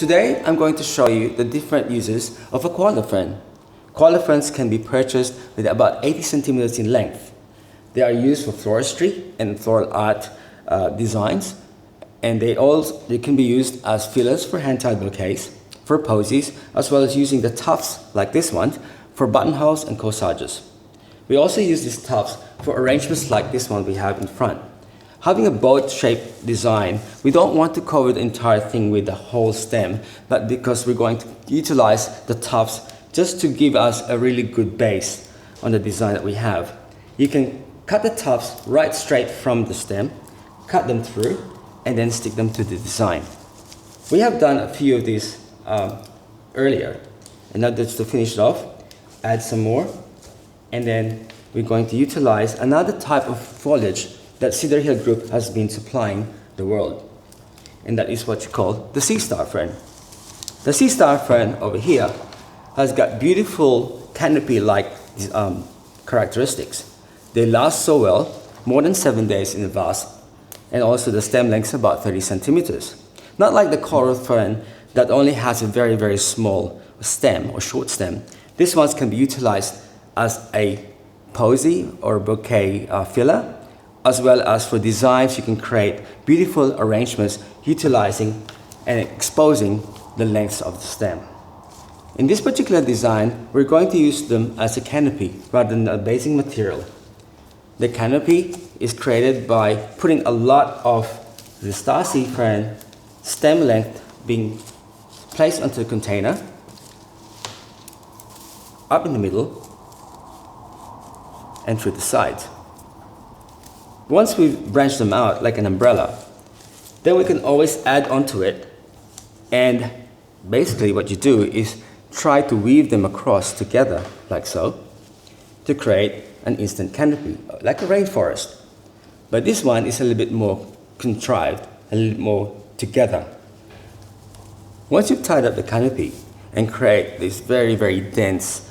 Today, I'm going to show you the different uses of a koala fern. Koala ferns can be purchased with about 80 centimeters in length. They are used for floristry and floral art designs, and they can be used as fillers for hand-tied bouquets, for posies, as well as using the tufts like this one for buttonholes and corsages. We also use these tufts for arrangements like this one we have in front. Having a boat-shaped design, we don't want to cover the entire thing with the whole stem, but because we're going to utilize the tufts just to give us a really good base on the design that we have. You can cut the tufts right straight from the stem, cut them through, and then stick them to the design. We have done a few of these earlier, and now just to finish it off, add some more, and then we're going to utilize another type of foliage that Cedar Hill Group has been supplying the world, and that is what you call the Seastar fern. The Seastar fern over here has got beautiful canopy-like characteristics. They last so well, more than 7 days in a vase, and also the stem length is about 30 centimeters. Not like the coral fern that only has a very, very small stem or short stem. These ones can be utilized as a posy or bouquet filler, as well as for designs. You can create beautiful arrangements utilizing and exposing the lengths of the stem. In this particular design, we're going to use them as a canopy rather than a basing material. The canopy is created by putting a lot of the Starseed fern stem length being placed onto the container, up in the middle, and through the sides. Once we've branched them out like an umbrella, then we can always add onto it, and basically what you do is try to weave them across together like so to create an instant canopy, like a rainforest. But this one is a little bit more contrived, a little more together. Once you've tied up the canopy and create this very, very dense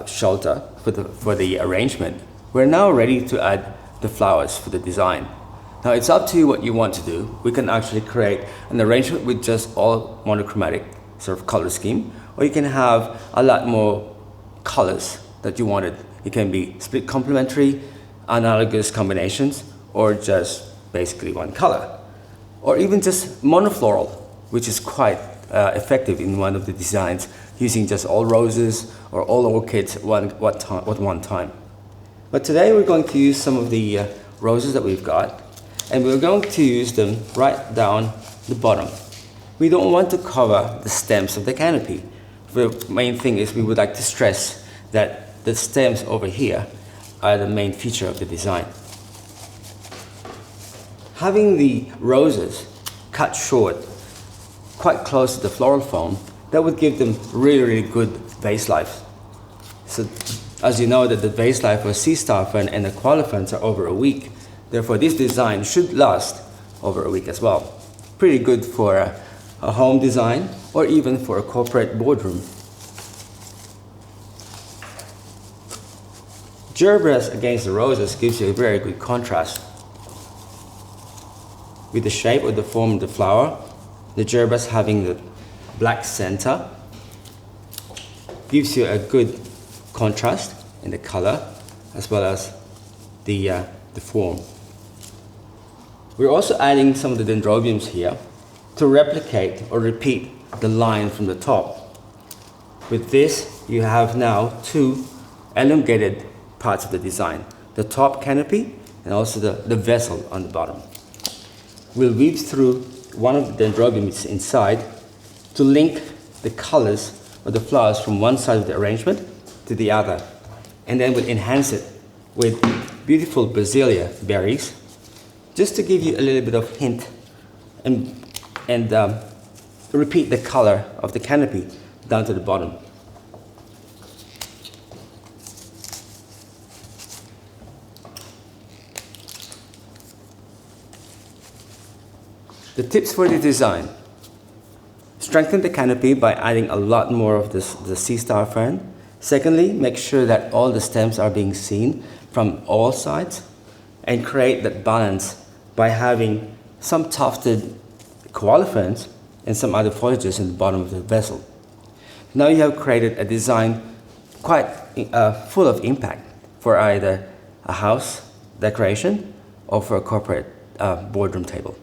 shelter for the arrangement, we're now ready to add the flowers for the design. Now it's up to you what you want to do. We can actually create an arrangement with just all monochromatic sort of color scheme, or you can have a lot more colors that you wanted. It can be split complementary, analogous combinations, or just basically one color, or even just monofloral, which is quite effective in one of the designs, using just all roses or all orchids at one time. But today we're going to use some of the roses that we've got, and we're going to use them right down the bottom. We don't want to cover the stems of the canopy. The main thing is we would like to stress that the stems over here are the main feature of the design. Having the roses cut short, quite close to the floral foam, that would give them really, really good vase life. So, as you know, that the vase life for Seastar fern and the koala ferns are over a week. Therefore, this design should last over a week as well. Pretty good for a home design or even for a corporate boardroom. Gerbera against the roses gives you a very good contrast. With the shape or the form of the flower, the gerbera having the black center gives you a good contrast in the color as well as the form. We're also adding some of the dendrobiums here to replicate or repeat the line from the top. With this, you have now two elongated parts of the design, the top canopy and also the vessel on the bottom. We'll weave through one of the dendrobiums inside to link the colors of the flowers from one side of the arrangement to the other, and then we'll enhance it with beautiful basilia berries, just to give you a little bit of hint and repeat the color of the canopy down to the bottom. The tips for the design: strengthen the canopy by adding a lot more of the Seastar fern. Secondly, make sure that all the stems are being seen from all sides, and create that balance by having some tufted koala ferns and some other foliages in the bottom of the vessel. Now you have created a design quite full of impact for either a house decoration or for a corporate boardroom table.